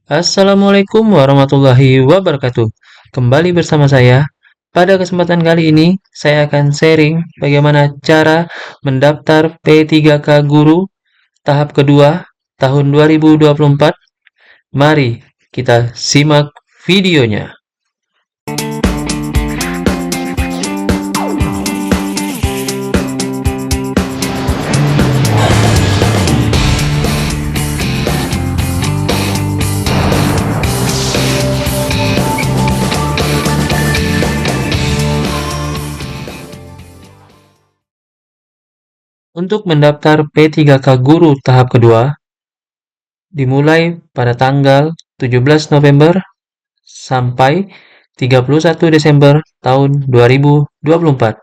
Assalamualaikum warahmatullahi wabarakatuh. Kembali bersama saya. Pada kesempatan kali ini, saya akan sharing bagaimana cara mendaftar P3K Guru tahap kedua tahun 2024. Mari kita simak videonya. Untuk mendaftar P3K Guru tahap kedua, dimulai pada tanggal 17 November sampai 31 Desember tahun 2024.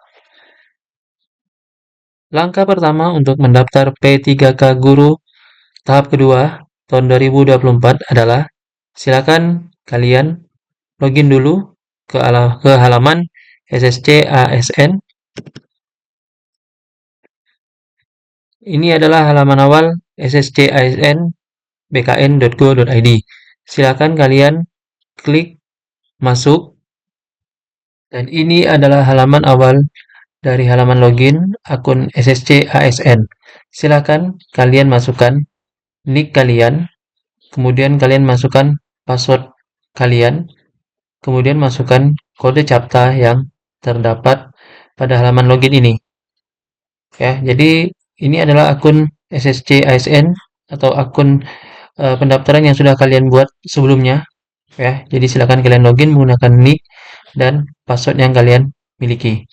Langkah pertama untuk mendaftar P3K Guru tahap kedua tahun 2024 adalah silakan kalian login dulu ke halaman SSC ASN. Ini adalah halaman awal SSC ASN bkn.go.id. Silakan kalian klik masuk, dan ini adalah halaman awal dari halaman login akun SSC ASN. Silakan kalian masukkan nick kalian, kemudian kalian masukkan password kalian, kemudian masukkan kode CAPTCHA yang terdapat pada halaman login ini. Ya, jadi ini adalah akun SSC ASN atau akun pendaftaran yang sudah kalian buat sebelumnya. Ya, jadi silakan kalian login menggunakan nick dan password yang kalian miliki.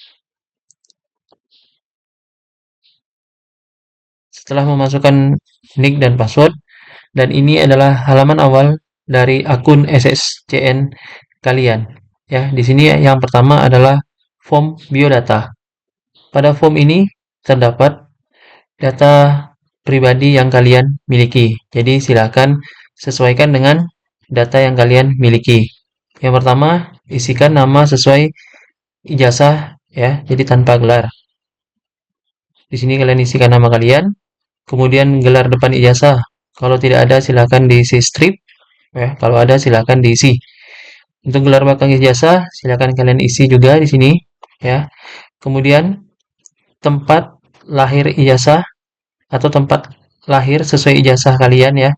Setelah memasukkan nick dan password, dan ini adalah halaman awal dari akun SSCN kalian. Ya, di sini yang pertama adalah form biodata. Pada form ini terdapat data pribadi yang kalian miliki. Jadi silakan sesuaikan dengan data yang kalian miliki. Yang pertama, isikan nama sesuai ijazah ya, jadi tanpa gelar. Di sini kalian isikan nama kalian, kemudian gelar depan ijazah. Kalau tidak ada silakan diisi strip ya, kalau ada silakan diisi. Untuk gelar belakang ijazah silakan kalian isi juga di sini ya. Kemudian tempat lahir ijazah atau tempat lahir sesuai ijazah kalian ya.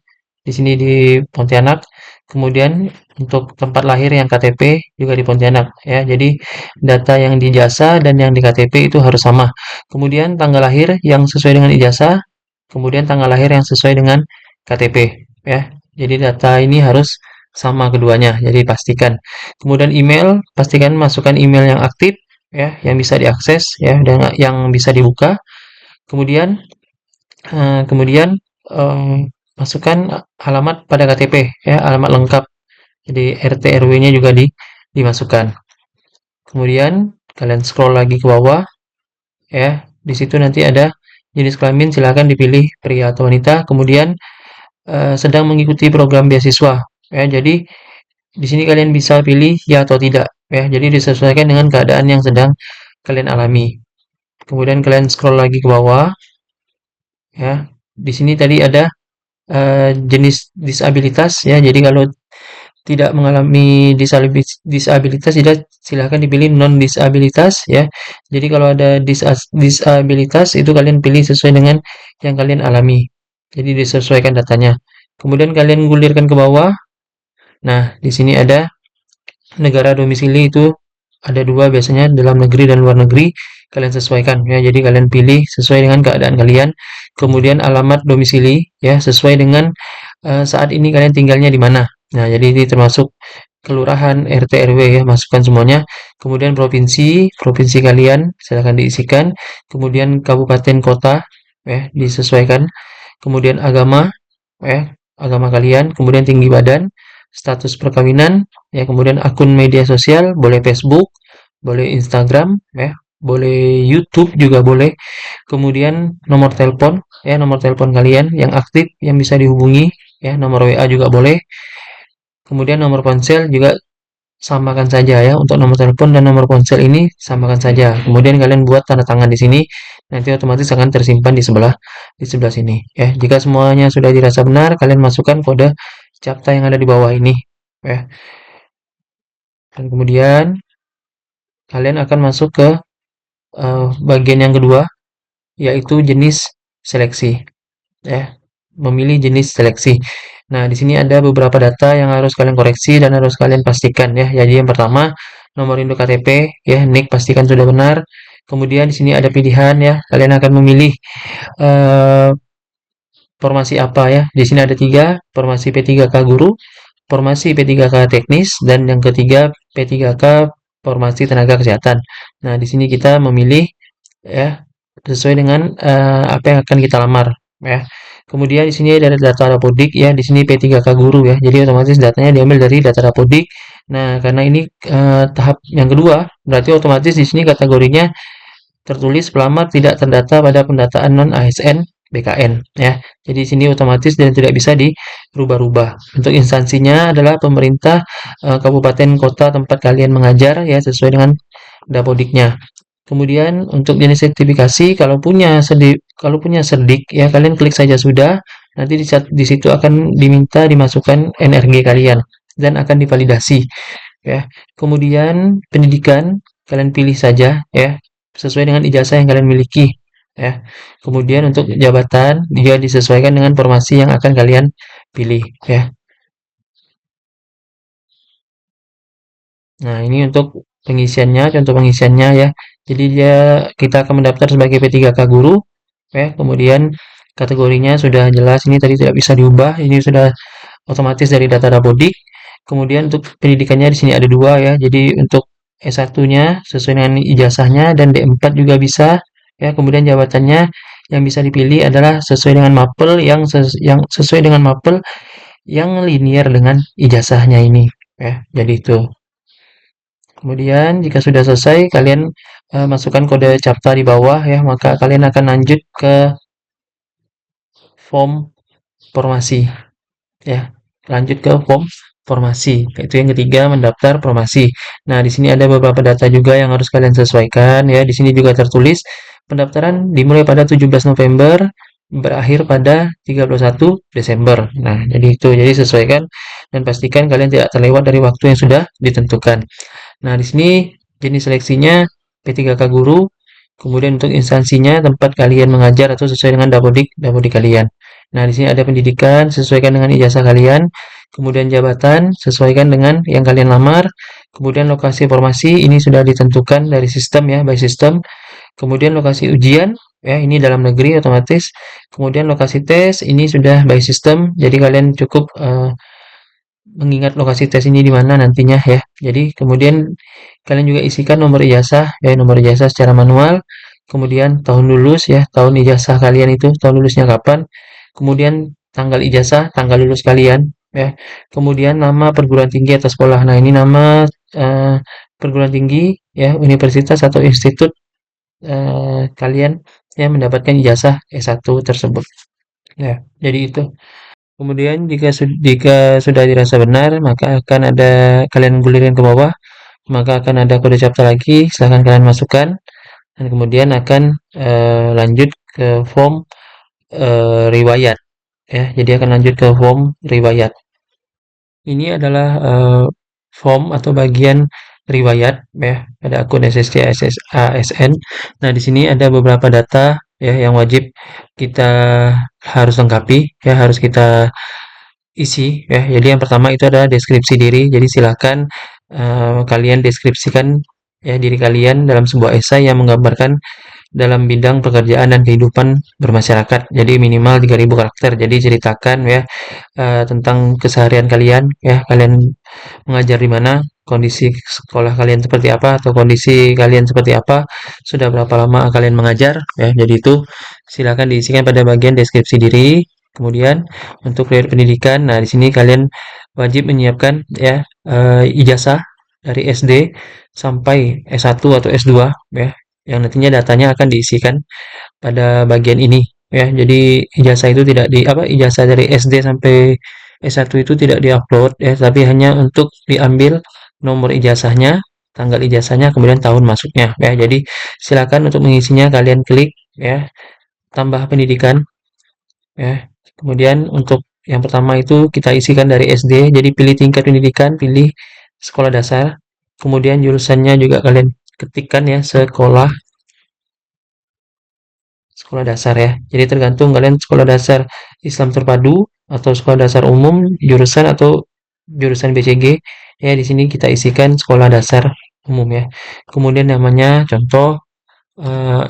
Di sini di Pontianak. Kemudian untuk tempat lahir yang KTP juga di Pontianak ya. Jadi data yang di ijazah dan yang di KTP itu harus sama. Kemudian tanggal lahir yang sesuai dengan ijazah, kemudian tanggal lahir yang sesuai dengan KTP ya. Jadi data ini harus sama keduanya. Jadi pastikan. Kemudian email, pastikan masukkan email yang aktif ya, yang bisa diakses ya, dan yang bisa dibuka. Kemudian kemudian masukkan alamat pada KTP ya, alamat lengkap. Jadi RT RW-nya juga dimasukkan. Kemudian kalian scroll lagi ke bawah ya. Di situ nanti ada jenis kelamin, silakan dipilih pria atau wanita. Kemudian sedang mengikuti program beasiswa ya. Jadi di sini kalian bisa pilih ya atau tidak ya. Jadi disesuaikan dengan keadaan yang sedang kalian alami. Kemudian kalian scroll lagi ke bawah ya. Di sini tadi ada jenis disabilitas ya. Jadi kalau tidak mengalami disabilitas tidak, silahkan dipilih non disabilitas ya. Jadi kalau ada disabilitas itu kalian pilih sesuai dengan yang kalian alami. Jadi disesuaikan datanya. Kemudian kalian gulirkan ke bawah. Nah, di sini ada negara domisili, itu ada dua biasanya, dalam negeri dan luar negeri. Kalian sesuaikan ya. Jadi kalian pilih sesuai dengan keadaan kalian. Kemudian alamat domisili ya, sesuai dengan saat ini kalian tinggalnya di mana. Nah, jadi ini termasuk kelurahan, RT, RW ya, masukkan semuanya. Kemudian provinsi kalian silahkan diisikan. Kemudian kabupaten, kota ya, disesuaikan. Kemudian agama ya, agama kalian. Kemudian tinggi badan, status perkawinan ya. Kemudian akun media sosial, boleh Facebook, boleh Instagram ya, boleh YouTube juga boleh. Kemudian nomor telepon ya, nomor telepon kalian yang aktif yang bisa dihubungi ya, nomor WA juga boleh. Kemudian nomor ponsel juga samakan saja ya, untuk nomor telepon dan nomor ponsel ini samakan saja. Kemudian kalian buat tanda tangan di sini, nanti otomatis akan tersimpan di sebelah sini ya. Jika semuanya sudah dirasa benar, kalian masukkan kode CAPTA yang ada di bawah ini, ya. Dan kemudian kalian akan masuk ke bagian yang kedua, yaitu jenis seleksi, ya. Memilih jenis seleksi. Nah, di sini ada beberapa data yang harus kalian koreksi dan harus kalian pastikan, ya. Jadi yang pertama, nomor induk KTP, ya, NIK pastikan sudah benar. Kemudian di sini ada pilihan, ya. Kalian akan memilih eh, formasi apa, ya. Di sini ada tiga, formasi P3K guru, formasi P3K teknis, dan yang ketiga P3K formasi tenaga kesehatan. Nah, di sini kita memilih, ya, sesuai dengan apa yang akan kita lamar, ya. Kemudian di sini ada data Dapodik, ya. Di sini P3K guru, ya. Jadi otomatis datanya diambil dari data Dapodik. Nah, karena ini tahap yang kedua, berarti otomatis di sini kategorinya tertulis pelamar tidak terdata pada pendataan non ASN BKN, ya. Jadi di sini otomatis dan tidak bisa dirubah-rubah. Untuk instansinya adalah pemerintah kabupaten kota tempat kalian mengajar, ya, sesuai dengan Dapodiknya. Kemudian untuk jenis sertifikasi kalau punya Serdik, ya, kalian klik saja sudah. Nanti di situ akan diminta dimasukkan NRG kalian dan akan divalidasi, ya. Kemudian pendidikan kalian pilih saja, ya, sesuai dengan ijazah yang kalian miliki, ya. Kemudian untuk jabatan dia disesuaikan dengan formasi yang akan kalian pilih, ya. Nah, ini untuk pengisiannya, contoh pengisiannya, ya. Jadi kita akan mendaftar sebagai P3K guru, ya. Kemudian kategorinya sudah jelas, ini tadi tidak bisa diubah, ini sudah otomatis dari data Dapodik. Kemudian untuk pendidikannya di sini ada dua, ya. Jadi untuk S1-nya sesuai dengan ijazahnya dan D4 juga bisa, ya. Kemudian jabatannya yang bisa dipilih adalah sesuai dengan mapel yang sesuai dengan mapel yang linear dengan ijazahnya ini, ya. Jadi itu. Kemudian jika sudah selesai, kalian masukkan kode CAPTCHA di bawah, ya, maka kalian akan lanjut ke form formasi, ya. Lanjut ke form formasi. Itu yang ketiga, mendaftar formasi. Nah, di sini ada beberapa data juga yang harus kalian sesuaikan, ya. Di sini juga tertulis pendaftaran dimulai pada 17 November, berakhir pada 31 Desember. Nah, jadi itu. Jadi sesuaikan dan pastikan kalian tidak terlewat dari waktu yang sudah ditentukan. Nah, di sini jenis seleksinya P3K guru, kemudian untuk instansinya tempat kalian mengajar atau sesuai dengan dapodik kalian. Nah, di sini ada pendidikan sesuaikan dengan ijazah kalian, kemudian jabatan sesuaikan dengan yang kalian lamar, kemudian lokasi formasi ini sudah ditentukan dari sistem, ya, by system. Kemudian lokasi ujian, ya, ini dalam negeri otomatis. Kemudian lokasi tes ini sudah by system. Jadi kalian cukup mengingat lokasi tes ini di mana nantinya, ya. Jadi kemudian kalian juga isikan nomor ijazah, ya, nomor ijazah secara manual. Kemudian tahun lulus, ya, tahun ijazah kalian itu tahun lulusnya kapan. Kemudian tanggal ijazah, tanggal lulus kalian, ya. Kemudian nama perguruan tinggi atau sekolah. Nah, ini nama eh, perguruan tinggi, ya, universitas atau institut kalian yang mendapatkan ijazah S1 tersebut. Ya, jadi itu. Kemudian jika sudah dirasa benar, maka akan ada kalian gulirkan ke bawah, maka akan ada kode CAPTCHA lagi, silahkan kalian masukkan dan kemudian akan lanjut ke form riwayat, ya. Jadi akan lanjut ke form riwayat. Ini adalah form atau bagian riwayat, ya, pada akun SSC ASN. Nah, di sini ada beberapa data, ya, yang wajib kita harus lengkapi, ya, harus kita isi, ya. Jadi yang pertama itu adalah deskripsi diri. Jadi silakan kalian deskripsikan, ya, diri kalian dalam sebuah esai yang menggambarkan dalam bidang pekerjaan dan kehidupan bermasyarakat. Jadi minimal 3.000 karakter. Jadi ceritakan, ya, tentang keseharian kalian, ya. Kalian mengajar di mana, kondisi sekolah kalian seperti apa, atau kondisi kalian seperti apa, sudah berapa lama kalian mengajar, ya. Jadi itu silakan diisikan pada bagian deskripsi diri. Kemudian untuk riwayat pendidikan, nah, di sini kalian wajib menyiapkan, ya, ijazah dari SD sampai S1 atau S2, ya, yang nantinya datanya akan diisikan pada bagian ini, ya. Jadi ijazah itu tidak di apa ijazah dari SD sampai S1 itu tidak diupload, ya, tapi hanya untuk diambil nomor ijazahnya, tanggal ijazahnya, kemudian tahun masuknya, ya. Jadi silakan untuk mengisinya kalian klik, ya, tambah pendidikan, ya. Kemudian untuk Yang pertama itu kita isikan dari SD, jadi pilih tingkat pendidikan, pilih sekolah dasar, kemudian jurusannya juga kalian ketikkan ya, sekolah sekolah dasar ya. Jadi tergantung kalian sekolah dasar Islam terpadu atau sekolah dasar umum, jurusan atau jurusan BCG. Ya, di sini kita isikan sekolah dasar umum ya. Kemudian namanya contoh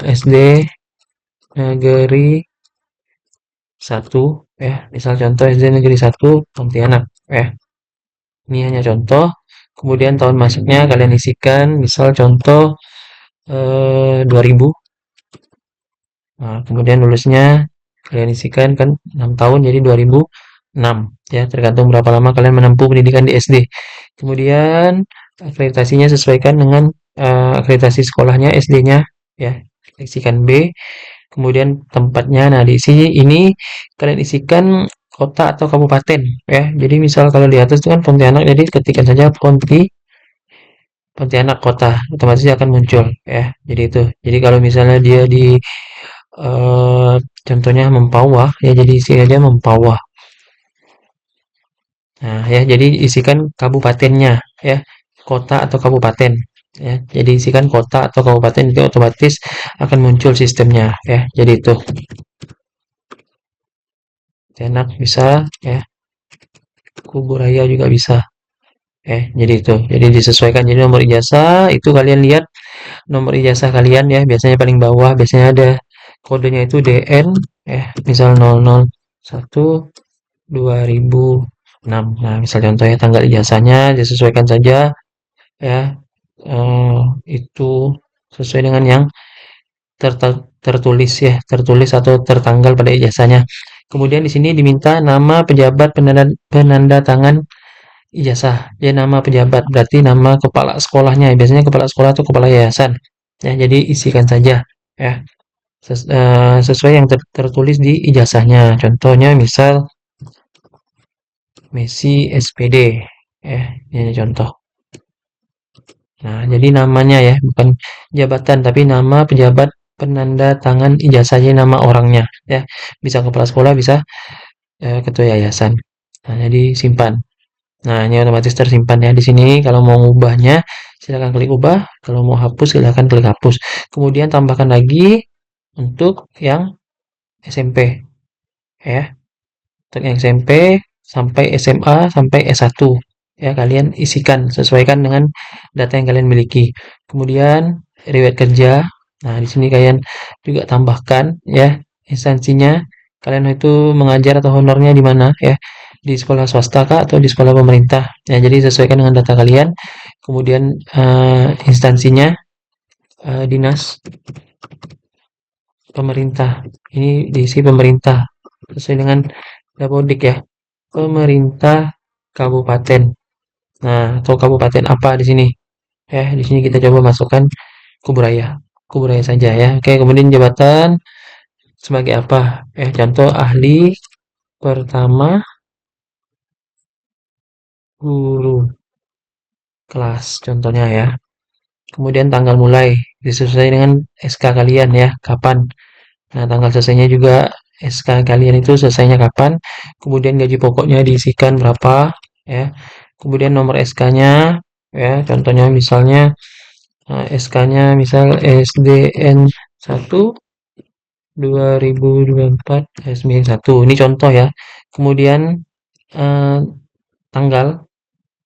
SD Negeri 1 ya. Misal contoh SD Negeri 1 Pontianak ya. Ini hanya contoh. Kemudian tahun masuknya kalian isikan misal contoh 2000. Nah, kemudian lulusnya kalian isikan kan 6 tahun jadi 2006 ya, tergantung berapa lama kalian menempuh pendidikan di SD. Kemudian akreditasinya sesuaikan dengan akreditasi sekolahnya SD-nya ya. Isikan B, kemudian tempatnya. Nah, di sini ini kalian isikan kota atau kabupaten ya. Jadi misal kalau di atas itu kan Pontianak, jadi ketikkan saja Pontianak kota, otomatis dia akan muncul ya. Jadi itu. Jadi kalau misalnya dia di eh contohnya Mempawah ya, jadi isi aja Mempawah. Nah, ya jadi isikan kabupatennya ya, kota atau kabupaten ya. Jadi isikan kota atau kabupaten itu otomatis akan muncul sistemnya ya. Jadi itu enak bisa ya, Kuburaya juga bisa. Jadi itu. Jadi disesuaikan. Jadi nomor ijazah itu kalian lihat nomor ijazah kalian ya, biasanya paling bawah biasanya ada kodenya itu DN misal 001 2006. Nah, misal contohnya tanggal ijazahnya disesuaikan saja ya. eh, itu sesuai dengan yang tertulis ya, tertulis atau tertanggal pada ijazahnya. Kemudian di sini diminta nama pejabat penanda tangan ijazah. Ya, nama pejabat berarti nama kepala sekolahnya. Biasanya kepala sekolah atau kepala yayasan. Ya, jadi isikan saja ya. Sesuai yang tertulis di ijazahnya. Contohnya misal Messi SPD ya, ini contoh. Nah, jadi namanya ya, bukan jabatan tapi nama pejabat penanda tangan ijazahnya, nama orangnya ya. Bisa kepala sekolah, bisa ketua yayasan. Nah, jadi simpan. Nah, ini otomatis tersimpan ya di sini. Kalau mau ngubahnya, silakan klik ubah. Kalau mau hapus, silakan klik hapus. Kemudian tambahkan lagi untuk yang SMP ya. Untuk yang SMP sampai SMA sampai S1 ya, kalian isikan sesuaikan dengan data yang kalian miliki. Kemudian riwayat kerja. Nah, di sini kalian juga tambahkan ya instansinya. Kalian itu mengajar atau honornya di mana ya? Di sekolah swasta kah atau di sekolah pemerintah? Ya, jadi sesuaikan dengan data kalian. Kemudian instansinya dinas pemerintah. Ini diisi pemerintah sesuai dengan Dapodik ya. Pemerintah kabupaten. Nah, atau kabupaten apa di sini? Di sini kita coba masukkan Kuburaya. Kuburaya saja ya. Oke, kemudian jabatan sebagai apa? Contoh ahli pertama guru kelas contohnya ya. Kemudian tanggal mulai disesuaikan dengan SK kalian ya, kapan. Nah, tanggal selesainya juga SK kalian itu selesainya kapan. Kemudian gaji pokoknya diisikan berapa ya. Kemudian nomor SK-nya ya, contohnya misalnya SK-nya misal SDN 1 2024 9 1. Ini contoh ya. Kemudian eh, tanggal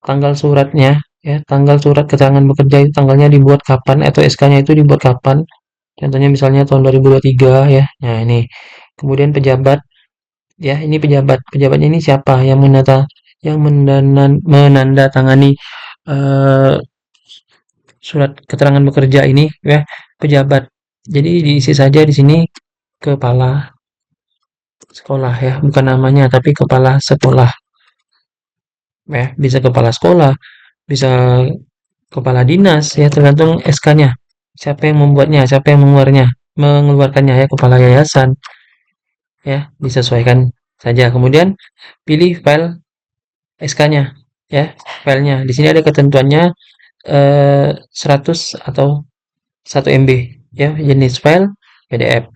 tanggal suratnya ya, tanggal surat keterangan bekerja itu tanggalnya dibuat kapan atau SK-nya itu dibuat kapan. Contohnya misalnya tahun 2023 ya. Nah, ini. Kemudian pejabat ya, ini pejabat. Pejabatnya ini siapa yang menandatangani eh, surat keterangan bekerja ini ya, pejabat. Jadi diisi saja di sini kepala sekolah ya, bukan namanya tapi kepala sekolah ya, bisa kepala sekolah, bisa kepala dinas ya, tergantung SK-nya. Siapa yang membuatnya, siapa yang mengeluarkannya ya, kepala yayasan ya, disesuaikan saja. Kemudian pilih file SK-nya ya, filenya. Di sini ada ketentuannya 100 atau 1 MB ya, jenis file PDF.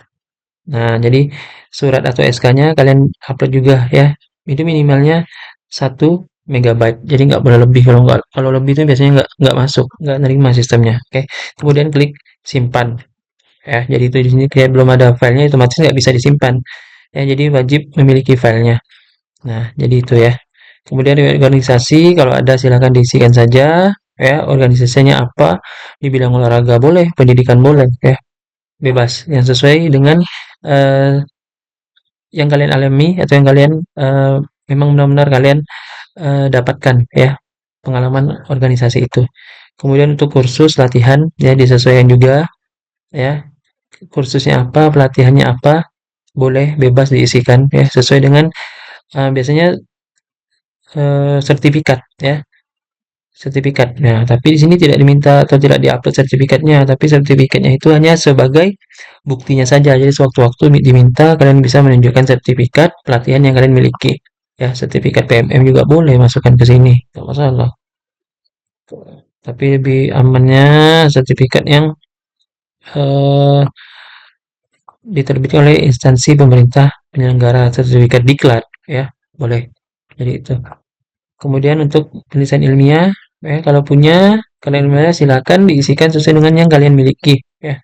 Nah, jadi surat atau SK-nya kalian upload juga ya. itu minimalnya 1 MB. Jadi nggak boleh lebih. Kalau lebih itu biasanya nggak masuk, nggak nerima sistemnya. Oke. Kemudian klik simpan. Ya, jadi itu di sini kayak belum ada filenya, otomatis nggak bisa disimpan. Ya, jadi wajib memiliki filenya. Nah, jadi itu ya. Kemudian riwayat organisasi, kalau ada silakan diisikan saja. Ya, organisasinya apa? Di bidang olahraga boleh, pendidikan boleh, ya, bebas. Yang sesuai dengan eh, yang kalian alami atau yang kalian memang benar-benar kalian dapatkan, ya, pengalaman organisasi itu. Kemudian untuk kursus latihan, ya, disesuaikan juga, ya, kursusnya apa, pelatihannya apa, boleh bebas diisikan, ya, sesuai dengan biasanya sertifikat, ya, sertifikat. Nah, tapi di sini tidak diminta atau tidak diupload sertifikatnya, tapi sertifikatnya itu hanya sebagai buktinya saja. Jadi sewaktu-waktu diminta kalian bisa menunjukkan sertifikat pelatihan yang kalian miliki. Ya, sertifikat PMM juga boleh masukkan ke sini, nggak masalah. Tapi lebih amannya sertifikat yang eh, diterbitkan oleh instansi pemerintah penyelenggara, sertifikat diklat, ya, boleh. Jadi itu. Kemudian untuk tulisan ilmiah, kalau punya kalian ilmiah silakan diisikan sesuai dengan yang kalian miliki. Ya.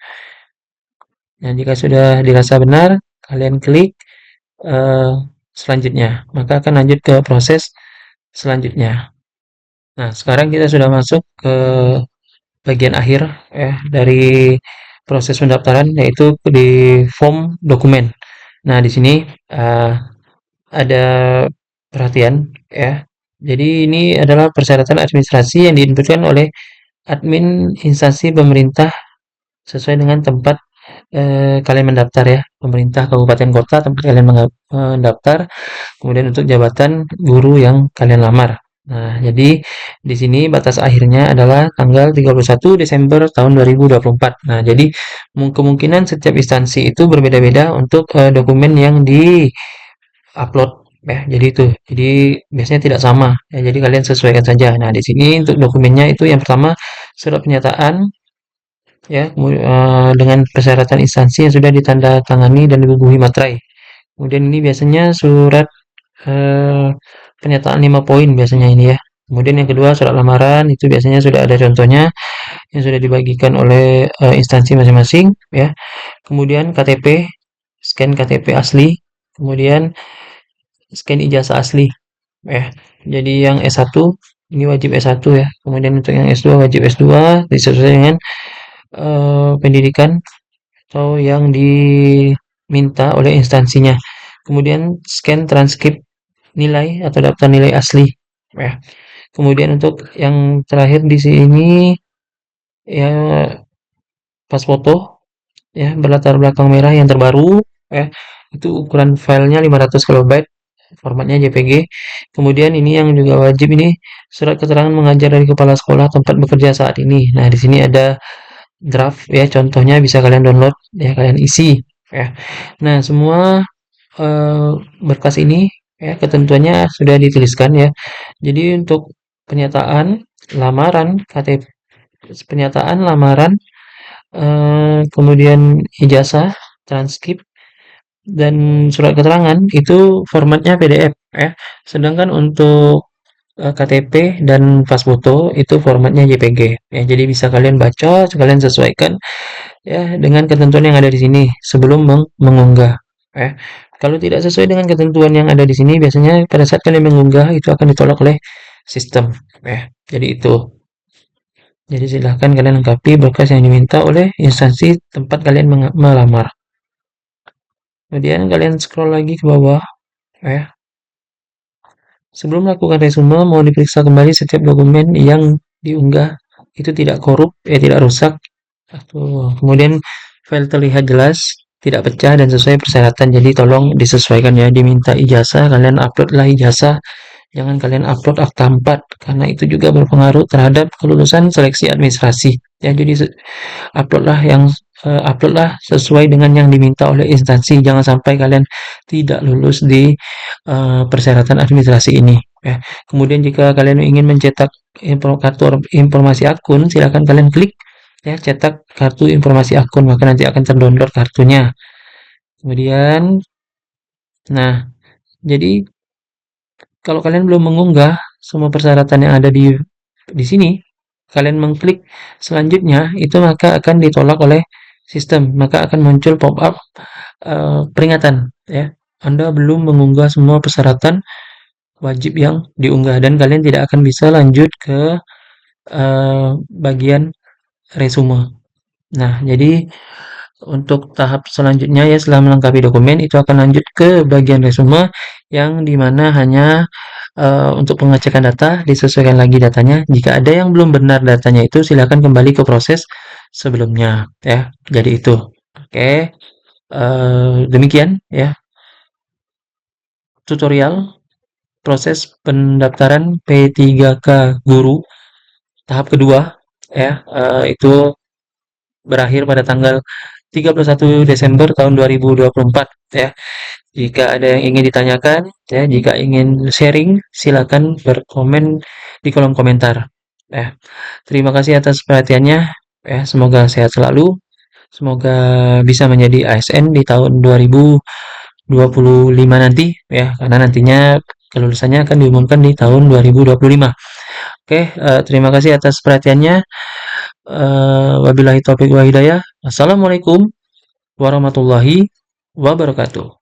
Nah, jika sudah dirasa benar, kalian klik eh, selanjutnya, maka akan lanjut ke proses selanjutnya. Nah, sekarang kita sudah masuk ke bagian akhir, ya, dari proses pendaftaran, yaitu di form dokumen. Nah, di sini eh, ada perhatian, ya. Jadi ini adalah persyaratan administrasi yang diinputkan oleh admin instansi pemerintah sesuai dengan tempat kalian mendaftar, ya. Pemerintah kabupaten kota tempat kalian mendaftar. Kemudian untuk jabatan guru yang kalian lamar. Nah, jadi di sini batas akhirnya adalah tanggal 31 Desember tahun 2024. Nah, jadi kemungkinan setiap instansi itu berbeda-beda untuk dokumen yang di-upload, ya. Jadi itu. Jadi biasanya tidak sama, ya. Jadi kalian sesuaikan saja. Nah, di sini untuk dokumennya itu yang pertama surat pernyataan, ya, dengan persyaratan instansi yang sudah ditandatangani dan dibubuhi materai. Kemudian ini biasanya surat eh, pernyataan 5 poin biasanya ini, ya. Kemudian yang kedua surat lamaran itu biasanya sudah ada contohnya yang sudah dibagikan oleh instansi masing-masing, ya. Kemudian KTP, scan KTP asli, kemudian scan ijazah asli, ya. Jadi yang S1 ini wajib S1, ya. Kemudian untuk yang S2 wajib S2 disesuaikan dengan pendidikan atau yang diminta oleh instansinya. Kemudian scan transkrip nilai atau daftar nilai asli, ya. Kemudian untuk yang terakhir di sini, ya, pas foto, ya, berlatar belakang merah yang terbaru, ya. Itu ukuran filenya 500 KB, formatnya JPG. Kemudian ini yang juga wajib ini surat keterangan mengajar dari kepala sekolah tempat bekerja saat ini. Nah, di sini ada draft, ya, contohnya bisa kalian download, ya, kalian isi, ya. Nah, semua berkas ini, ya, ketentuannya sudah dituliskan, ya. Jadi untuk pernyataan lamaran KTP, pernyataan lamaran, kemudian ijazah, transkrip, dan surat keterangan itu formatnya PDF, ya. Sedangkan untuk KTP dan pas foto itu formatnya JPG, ya. Jadi bisa kalian baca, kalian sesuaikan, ya, dengan ketentuan yang ada di sini sebelum mengunggah, ya. Kalau tidak sesuai dengan ketentuan yang ada di sini, biasanya pada saat kalian mengunggah itu akan ditolak oleh sistem, ya. Jadi itu. Jadi silahkan kalian lengkapi berkas yang diminta oleh instansi tempat kalian melamar. Kemudian kalian scroll lagi ke bawah, ya. Sebelum melakukan resume, mau diperiksa kembali setiap dokumen yang diunggah itu tidak korup, tidak rusak. Kemudian file terlihat jelas, tidak pecah dan sesuai persyaratan. Jadi tolong disesuaikan, ya. Diminta ijazah, kalian uploadlah ijazah. Jangan kalian upload akta 4 karena itu juga berpengaruh terhadap kelulusan seleksi administrasi. Ya, jadi uploadlah sesuai dengan yang diminta oleh instansi. Jangan sampai kalian tidak lulus di persyaratan administrasi ini, ya. Kemudian jika kalian ingin mencetak kartu informasi akun, silakan kalian klik, ya, cetak kartu informasi akun, maka nanti akan terdownload kartunya. Kemudian, nah, jadi kalau kalian belum mengunggah semua persyaratan yang ada di sini, kalian mengklik selanjutnya, itu maka akan ditolak oleh sistem, maka akan muncul pop-up peringatan ya. Anda belum mengunggah semua persyaratan wajib yang diunggah dan kalian tidak akan bisa lanjut ke bagian resume. Nah, jadi untuk tahap selanjutnya ya setelah melengkapi dokumen itu akan lanjut ke bagian resume yang dimana hanya untuk pengecekan data disesuaikan lagi datanya. Jika ada yang belum benar datanya itu silakan kembali ke proses sebelumnya ya. Jadi itu. Oke, demikian ya tutorial proses pendaftaran P3K guru tahap kedua ya. Itu berakhir pada tanggal 31 Desember tahun 2024 ya. Jika ada yang ingin ditanyakan ya, jika ingin sharing silakan berkomen di kolom komentar ya. Terima kasih atas perhatiannya ya, semoga sehat selalu, semoga bisa menjadi ASN di tahun 2025 nanti ya, karena nantinya kelulusannya akan diumumkan di tahun 2025. Oke, terima kasih atas perhatiannya. Wabillahi taufiq wa hidayah. Assalamualaikum warahmatullahi wabarakatuh.